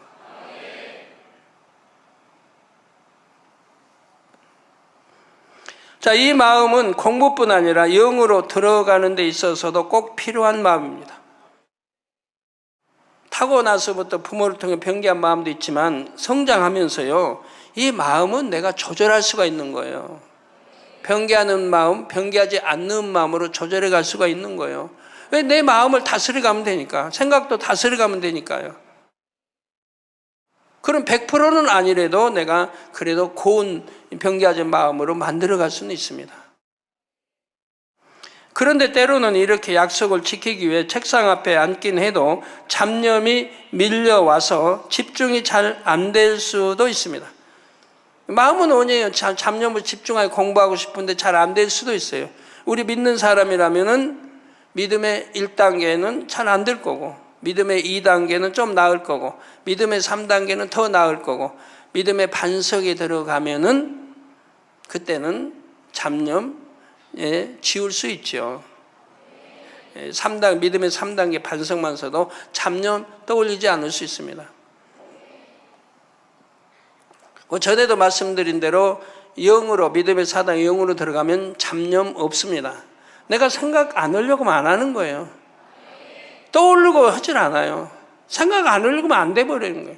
자, 이 마음은 공부뿐 아니라 영으로 들어가는 데 있어서도 꼭 필요한 마음입니다. 타고나서부터 부모를 통해 변개한 마음도 있지만 성장하면서요, 이 마음은 내가 조절할 수가 있는 거예요. 변개하는 마음, 변개하지 않는 마음으로 조절해 갈 수가 있는 거예요. 왜? 내 마음을 다스려 가면 되니까. 생각도 다스려 가면 되니까요. 그럼 100%는 아니래도 내가 그래도 고운 변개하지 마음으로 만들어 갈 수는 있습니다. 그런데 때로는 이렇게 약속을 지키기 위해 책상 앞에 앉긴 해도 잡념이 밀려와서 집중이 잘 안 될 수도 있습니다. 마음은 원해요. 잡념을 집중하게 공부하고 싶은데 잘 안 될 수도 있어요. 우리 믿는 사람이라면은 믿음의 1단계는 잘 안 될 거고, 믿음의 2단계는 좀 나을 거고, 믿음의 3단계는 더 나을 거고, 믿음의 반석에 들어가면은 그때는 잡념 지울 수 있죠. 믿음의 3단계 반석만 서도 잡념 떠올리지 않을 수 있습니다. 전에도 말씀드린 대로 영으로, 믿음의 4단계 영으로 들어가면 잡념 없습니다. 내가 생각 안 하려고 하면 안 하는 거예요. 떠오르고 하질 않아요. 생각 안 하려고 하면 안 돼버리는 거예요.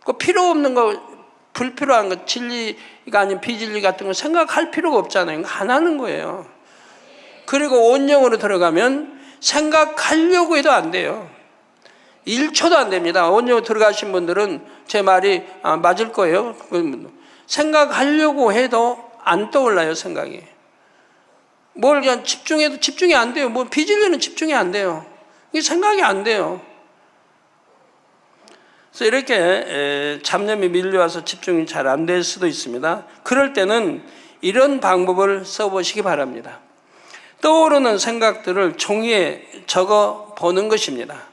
그 필요 없는 거, 불필요한 거, 진리가 아닌 비진리 같은 거 생각할 필요가 없잖아요. 안 하는 거예요. 그리고 온영으로 들어가면 생각하려고 해도 안 돼요. 1초도 안 됩니다. 온영으로 들어가신 분들은 제 말이 맞을 거예요. 생각하려고 해도 안 떠올라요, 생각이. 뭘 그냥 집중해도 집중이 안 돼요. 뭐 비진리는 집중이 안 돼요. 이게 생각이 안 돼요. 그래서 이렇게 잡념이 밀려와서 집중이 잘 안 될 수도 있습니다. 그럴 때는 이런 방법을 써보시기 바랍니다. 떠오르는 생각들을 종이에 적어 보는 것입니다.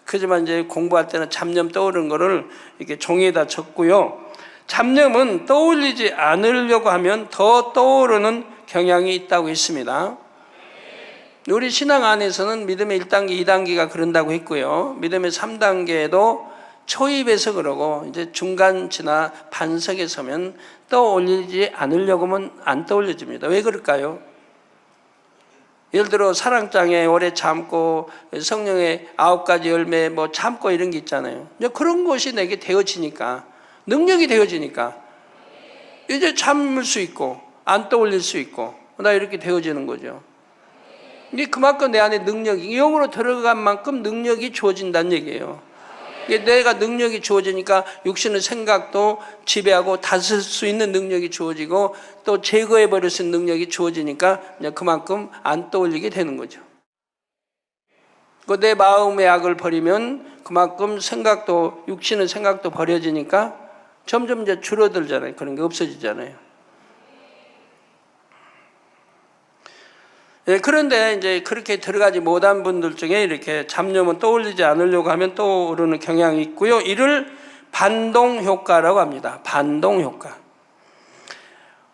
그지만 이제 공부할 때는 잡념 떠오르는 거를 이렇게 종이에다 적고요. 잡념은 떠올리지 않으려고 하면 더 떠오르는 경향이 있다고 했습니다. 우리 신앙 안에서는 믿음의 1단계, 2단계가 그런다고 했고요. 믿음의 3단계도 초입에서 그러고 이제 중간치나 반석에 서면 떠올리지 않으려고 하면 안 떠올려집니다. 왜 그럴까요? 예를 들어 사랑장에 오래 참고 성령의 9가지 열매 뭐 참고 이런 게 있잖아요. 그런 것이 내게 되어지니까, 능력이 되어지니까 이제 참을 수 있고 안 떠올릴 수 있고 나 이렇게 되어지는 거죠. 이게 그만큼 내 안에 능력이, 영으로 들어간 만큼 능력이 주어진다는 얘기예요. 내가 능력이 주어지니까 육신의 생각도 지배하고 다스릴 수 있는 능력이 주어지고 또 제거해버릴 수 있는 능력이 주어지니까 그만큼 안 떠올리게 되는 거죠. 내 마음의 악을 버리면 그만큼 생각도, 육신의 생각도 버려지니까 점점 이제 줄어들잖아요. 그런 게 없어지잖아요. 그런데 이제 그렇게 들어가지 못한 분들 중에 이렇게 잡념은 떠올리지 않으려고 하면 떠오르는 경향이 있고요. 이를 반동 효과라고 합니다. 반동 효과.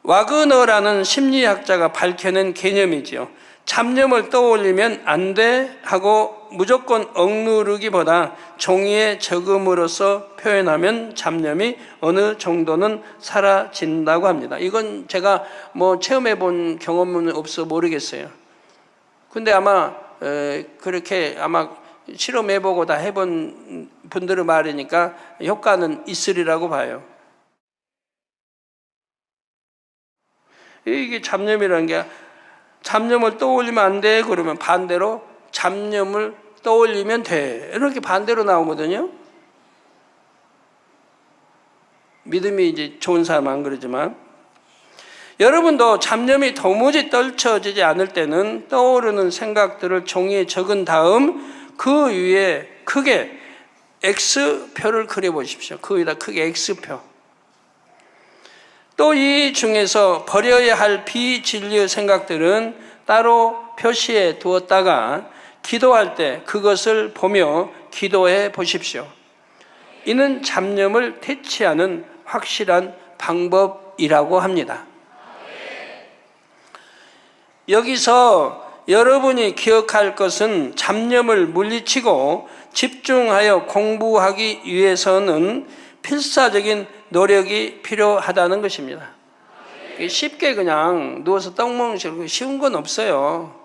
와그너라는 심리학자가 밝혀낸 개념이지요. 잡념을 떠올리면 안 돼 하고 무조건 억누르기보다 종이에 적음으로써 표현하면 잡념이 어느 정도는 사라진다고 합니다. 이건 제가 뭐 체험해 본 경험은 없어 모르겠어요. 근데 아마 그렇게 아마 실험해보고 다 해본 분들의 말이니까 효과는 있으리라고 봐요. 이게 잡념이라는 게, 잡념을 떠올리면 안 돼 그러면 반대로 잡념을 떠올리면 돼, 이렇게 반대로 나오거든요. 믿음이 이제 좋은 사람은 안 그러지만, 여러분도 잡념이 도무지 떨쳐지지 않을 때는 떠오르는 생각들을 종이에 적은 다음 그 위에 크게 X표를 그려보십시오. 그 위에다 크게 X표. 또 이 중에서 버려야 할 비진리의 생각들은 따로 표시해 두었다가 기도할 때 그것을 보며 기도해 보십시오. 이는 잡념을 퇴치하는 확실한 방법이라고 합니다. 여기서 여러분이 기억할 것은 잡념을 물리치고 집중하여 공부하기 위해서는 필사적인 노력이 필요하다는 것입니다. 쉽게 그냥 누워서 떡 먹는 식으로 쉬운 건 없어요.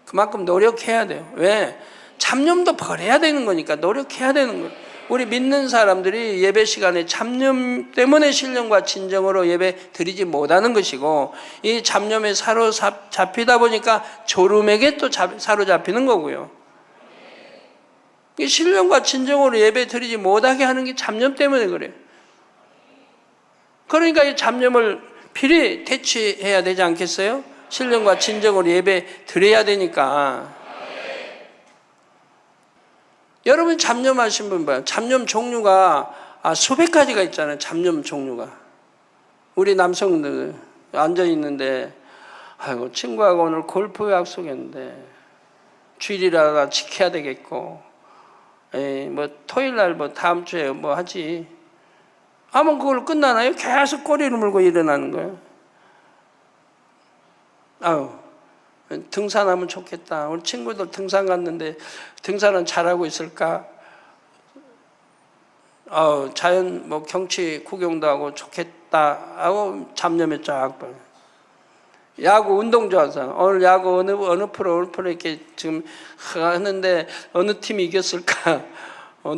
그만큼 노력해야 돼요. 왜? 잡념도 버려야 되는 거니까 노력해야 되는 거예요. 우리 믿는 사람들이 예배 시간에 잡념 때문에 신령과 진정으로 예배 드리지 못하는 것이고, 이 잡념에 사로잡히다 보니까 졸음에게 또 사로잡히는 거고요. 이 신령과 진정으로 예배 드리지 못하게 하는 게 잡념 때문에 그래요. 그러니까 이 잡념을 필히 퇴치해야 되지 않겠어요? 신령과 진정으로 예배 드려야 되니까. 여러분 잡념하신 분 봐요. 잡념 종류가 수백 가지가 있잖아요. 잡념 종류가. 우리 남성들 앉아 있는데, 아이고 친구하고 오늘 골프 약속했는데 주일이라 지켜야 되겠고, 뭐 토요일 날 뭐 다음 주에 뭐 하지. 하면 그걸 끝나나요? 계속 꼬리를 물고 일어나는 거예요. 아유, 등산하면 좋겠다. 우리 친구들 등산 갔는데 등산은 잘하고 있을까? 자연 뭐 경치 구경도 하고 좋겠다 하고 잡념에 쫙 빠져. 야구 운동 좋아하잖아. 오늘 야구 어느 프로 이렇게 지금 하는데 어느 팀이 이겼을까?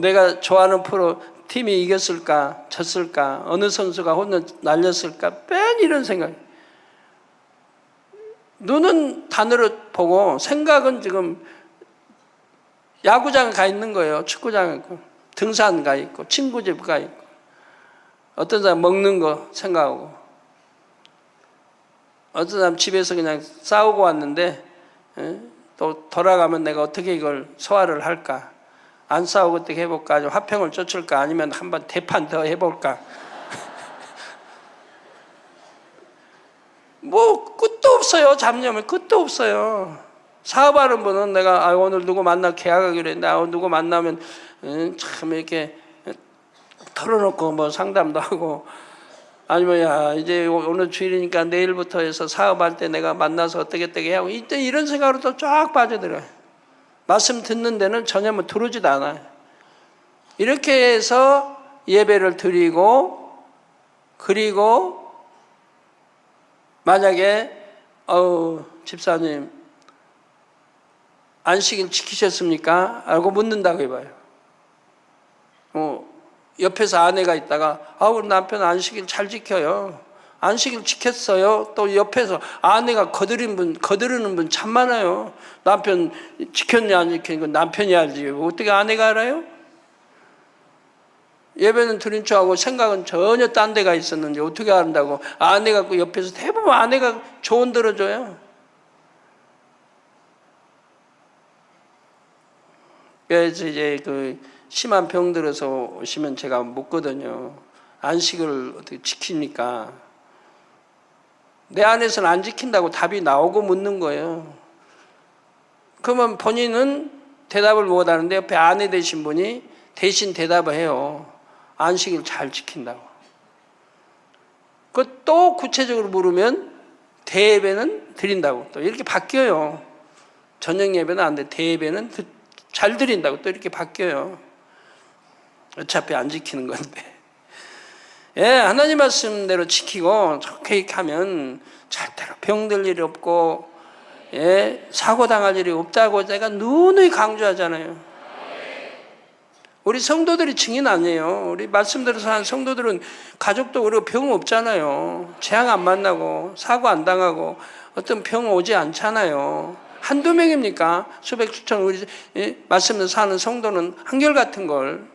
내가 좋아하는 프로 팀이 이겼을까? 졌을까? 어느 선수가 홈런 날렸을까? 뺀 이런 생각. 눈은 단으로 보고 생각은 지금 야구장에 가 있는 거예요. 축구장에 있고, 등산 가 있고, 친구 집 가 있고, 어떤 사람 먹는 거 생각하고, 어떤 사람 집에서 그냥 싸우고 왔는데 또 돌아가면 내가 어떻게 이걸 소화를 할까? 안 싸우고 어떻게 해볼까? 아니면 화평을 쫓을까? 아니면 한번 대판 더 해볼까? 뭐 끝도 없어요. 잡념은 끝도 없어요. 사업하는 분은 내가 오늘 누구 만나 계약하기로 했는데 누구 만나면 참 이렇게 털어놓고 뭐 상담도 하고, 아니면 야 이제 오늘 주일이니까 내일부터 해서 사업할 때 내가 만나서 어떻게 하고, 이때 이런 생각으로 또 쫙 빠져들어요. 말씀 듣는 데는 전혀 뭐 들어오지도 않아요. 이렇게 해서 예배를 드리고, 그리고 만약에 집사님 안식일 지키셨습니까? 알고 묻는다고 해봐요. 옆에서 아내가 있다가 우리 남편 안식일 잘 지켜요. 안식일 지켰어요. 또 옆에서 아내가 거드르는 분 참 많아요. 남편 지켰냐 안 지켰냐 남편이 알지 어떻게 아내가 알아요? 예배는 드린 척하고 생각은 전혀 딴 데가 있었는지 어떻게 안다고. 아내가 그 옆에서 대부분 아내가 조언 들어줘요. 그래서 이제 그 심한 병 들어서 오시면 제가 묻거든요. 안식을 어떻게 지킵니까? 내 안에서는 안 지킨다고 답이 나오고 묻는 거예요. 그러면 본인은 대답을 못 하는데 옆에 아내 되신 분이 대신 대답을 해요. 안식일 잘 지킨다고. 그 또 구체적으로 물으면 대예배는 드린다고. 또 이렇게 바뀌어요. 저녁 예배는 안 돼. 대예배는 잘 드린다고 또 이렇게 바뀌어요. 어차피 안 지키는 건데. 예, 하나님 말씀대로 지키고 좋게 이렇게 하면 절대로 병들 일이 없고, 예, 사고 당할 일이 없다고 제가 누누이 강조하잖아요. 우리 성도들이 증인 아니에요. 우리 말씀대로 사는 성도들은 가족도 그리고 병 없잖아요. 재앙 안 만나고 사고 안 당하고 어떤 병 오지 않잖아요. 한두 명입니까? 수백 수천 우리 말씀대로 사는 성도는 한결같은 걸.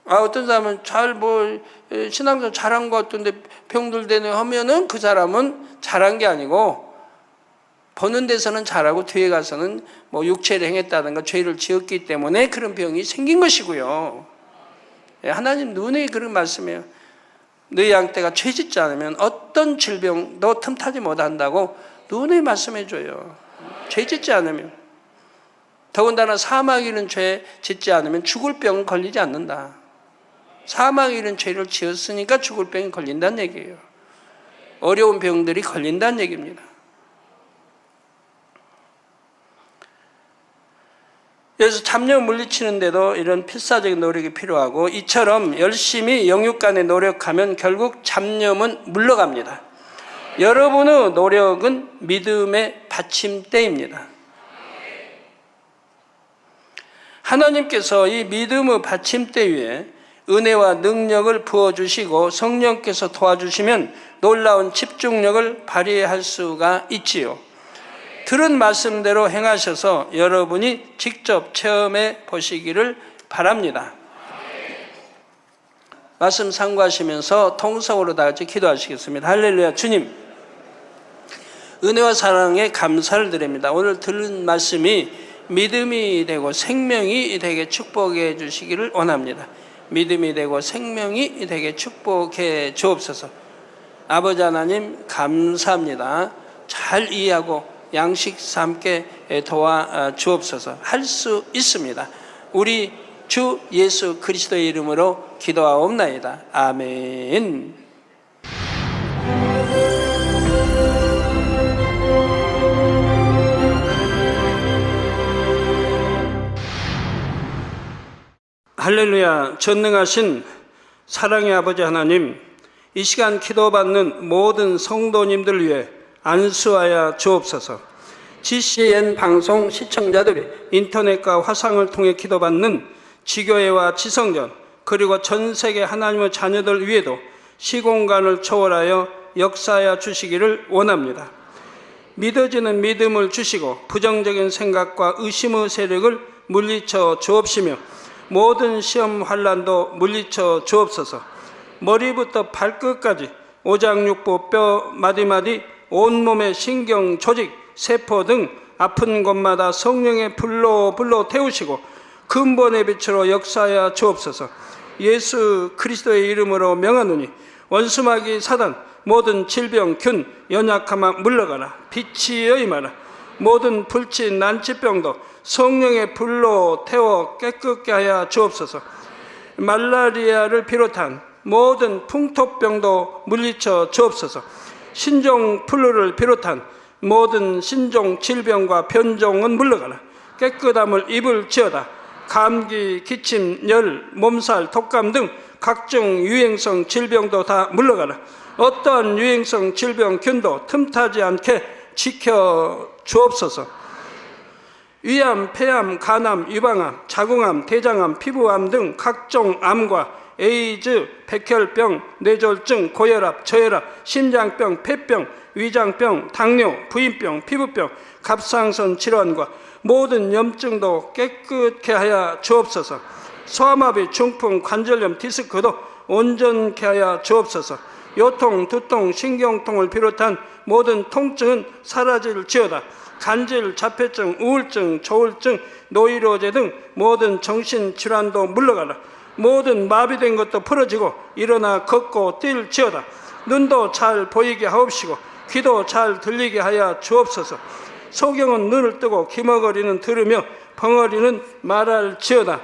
어떤 사람은 신앙생활 잘한 것 같은데 병들 되네 하면은 그 사람은 잘한 게 아니고, 보는 데서는 잘하고 뒤에 가서는 뭐 육체를 행했다든가 죄를 지었기 때문에 그런 병이 생긴 것이고요. 하나님 눈에 그런 말씀이에요. 너희 양떼가 죄짓지 않으면 어떤 질병도 틈타지 못한다고 눈에 말씀해줘요. 죄짓지 않으면. 더군다나 사망 이른 죄 짓지 않으면 죽을 병은 걸리지 않는다. 사망 이른 죄를 지었으니까 죽을 병이 걸린다는 얘기예요. 어려운 병들이 걸린다는 얘기입니다. 그래서 잡념 물리치는데도 이런 필사적인 노력이 필요하고, 이처럼 열심히 영육간에 노력하면 결국 잡념은 물러갑니다. 여러분의 노력은 믿음의 받침대입니다. 하나님께서 이 믿음의 받침대 위에 은혜와 능력을 부어주시고 성령께서 도와주시면 놀라운 집중력을 발휘할 수가 있지요. 들은 말씀대로 행하셔서 여러분이 직접 체험해 보시기를 바랍니다. 말씀 상고하시면서 통성으로 다 같이 기도하시겠습니다. 할렐루야. 주님, 은혜와 사랑에 감사를 드립니다. 오늘 들은 말씀이 믿음이 되고 생명이 되게 축복해 주시기를 원합니다. 믿음이 되고 생명이 되게 축복해 주옵소서. 아버지 하나님 감사합니다. 잘 이해하고 양식 삼게 도와 주옵소서. 할 수 있습니다. 우리 주 예수 그리스도의 이름으로 기도하옵나이다. 아멘. 할렐루야. 전능하신 사랑의 아버지 하나님, 이 시간 기도받는 모든 성도님들 위해 안수하여 주옵소서. GCN 방송 시청자들이 인터넷과 화상을 통해 기도받는 지교회와 지성전, 그리고 전 세계 하나님의 자녀들 위에도 시공간을 초월하여 역사하여 주시기를 원합니다. 믿어지는 믿음을 주시고 부정적인 생각과 의심의 세력을 물리쳐 주옵시며 모든 시험 환난도 물리쳐 주옵소서. 머리부터 발끝까지 오장육부 뼈 마디마디 온몸의 신경 조직 세포 등 아픈 곳마다 성령의 불로 태우시고 근본의 빛으로 역사하여 주옵소서. 예수 그리스도의 이름으로 명하노니 원수마귀 사단 모든 질병 균 연약함아 물러가라. 빛이 임하라. 모든 불친 난치병도 성령의 불로 태워 깨끗게 하여 주옵소서. 말라리아를 비롯한 모든 풍토병도 물리쳐 주옵소서. 신종 플루를 비롯한 모든 신종 질병과 변종은 물러가라. 깨끗함을 입을지어다. 감기, 기침, 열, 몸살, 독감 등 각종 유행성 질병도 다 물러가라. 어떠한 유행성 질병 균도 틈타지 않게 지켜 주옵소서. 위암, 폐암, 간암, 유방암, 자궁암, 대장암, 피부암 등 각종 암과 에이즈, 백혈병, 뇌졸중, 고혈압, 저혈압, 심장병, 폐병, 위장병, 당뇨, 부인병, 피부병, 갑상선 질환과 모든 염증도 깨끗게 하여 주옵소서. 소아마비, 중풍, 관절염, 디스크도 온전케 하여 주옵소서. 요통, 두통, 신경통을 비롯한 모든 통증은 사라질지어다. 간질, 자폐증, 우울증, 조울증, 노이로제 등 모든 정신질환도 물러가라. 모든 마비된 것도 풀어지고 일어나 걷고 뛸지어다. 눈도 잘 보이게 하옵시고 귀도 잘 들리게 하여 주옵소서. 소경은 눈을 뜨고 기머거리는 들으며 벙어리는 말할지어다.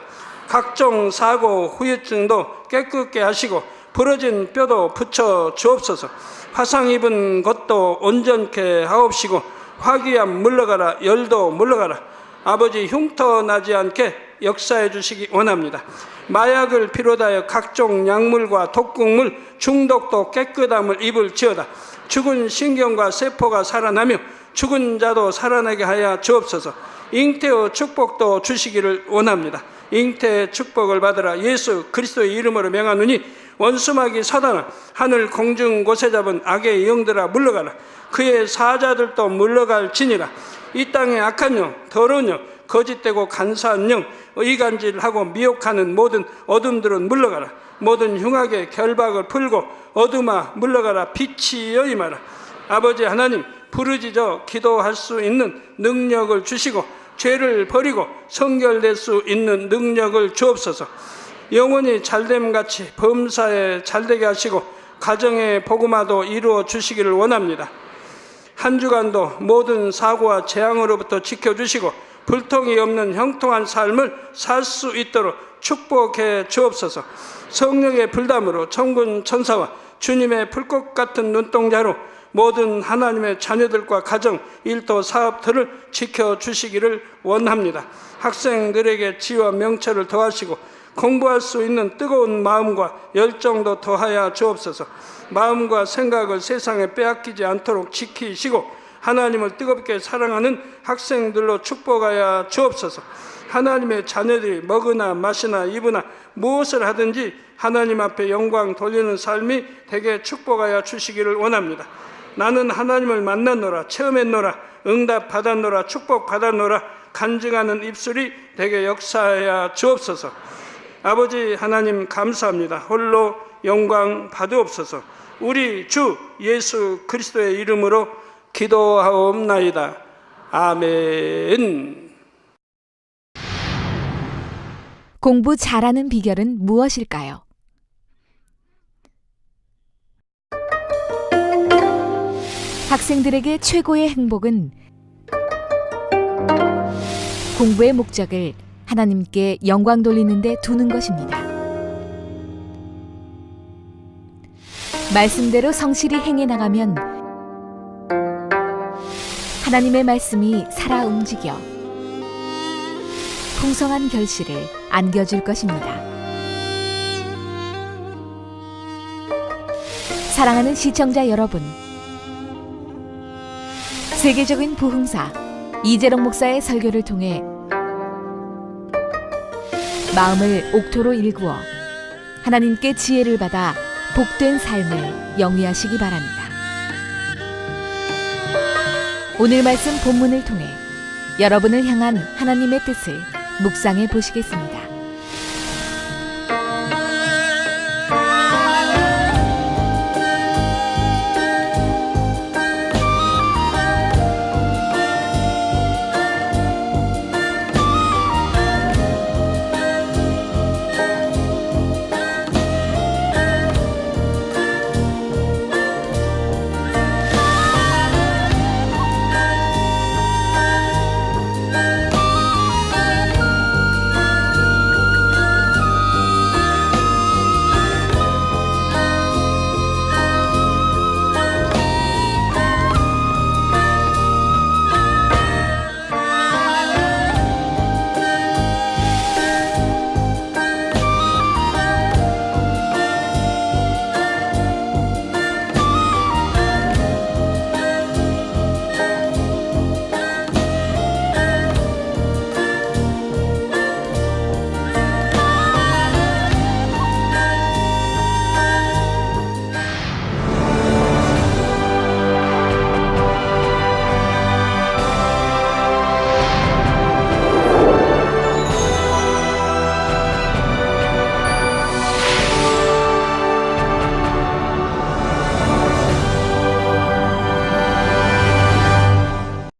각종 사고, 후유증도 깨끗게 하시고 부러진 뼈도 붙여 주옵소서. 화상 입은 것도 온전케 하옵시고 화기암 물러가라. 열도 물러가라. 아버지 흉터 나지 않게 역사해 주시기 원합니다. 마약을 비롯하여 각종 약물과 독극물 중독도 깨끗함을 입을지어다. 죽은 신경과 세포가 살아나며 죽은 자도 살아나게 하여 주옵소서. 잉태의 축복도 주시기를 원합니다. 잉태의 축복을 받으라. 예수 그리스도의 이름으로 명하노니 원수마귀 사단아, 하늘 공중 곳에 잡은 악의 영들아 물러가라. 그의 사자들도 물러갈지니라. 이 땅의 악한 영, 더러운 영, 거짓되고 간사한 영, 의간질하고 미혹하는 모든 어둠들은 물러가라. 모든 흉악의 결박을 풀고 어둠아 물러가라. 빛이 임하라. 아버지 하나님, 부르짖어 기도할 수 있는 능력을 주시고 죄를 버리고 성결될 수 있는 능력을 주옵소서. 영혼이 잘됨같이 범사에 잘되게 하시고 가정의 복음화도 이루어 주시기를 원합니다. 한 주간도 모든 사고와 재앙으로부터 지켜주시고 불통이 없는 형통한 삶을 살 수 있도록 축복해 주옵소서. 성령의 불담으로 천군 천사와 주님의 불꽃 같은 눈동자로 모든 하나님의 자녀들과 가정, 일도, 사업들을 지켜주시기를 원합니다. 학생들에게 지혜와 명철을 더하시고 공부할 수 있는 뜨거운 마음과 열정도 더하여 주옵소서. 마음과 생각을 세상에 빼앗기지 않도록 지키시고 하나님을 뜨겁게 사랑하는 학생들로 축복하여 주옵소서. 하나님의 자녀들이 먹으나 마시나 입으나 무엇을 하든지 하나님 앞에 영광 돌리는 삶이 되게 축복하여 주시기를 원합니다. 나는 하나님을 만났노라, 체험했노라, 응답 받았노라, 축복 받았노라 간증하는 입술이 되게 역사하여 주옵소서. 아버지 하나님 감사합니다. 홀로 영광 받으옵소서. 우리 주 예수 그리스도의 이름으로 기도하옵나이다. 아멘. 공부 잘하는 비결은 무엇일까요? 학생들에게 최고의 행복은 공부의 목적을 하나님께 영광 돌리는 데 두는 것입니다. 말씀대로 성실히 행해 나가면 하나님의 말씀이 살아 움직여 풍성한 결실을 안겨줄 것입니다. 사랑하는 시청자 여러분, 세계적인 부흥사 이재록 목사의 설교를 통해 마음을 옥토로 일구어 하나님께 지혜를 받아 복된 삶을 영위하시기 바랍니다. 오늘 말씀 본문을 통해 여러분을 향한 하나님의 뜻을 묵상해 보시겠습니다.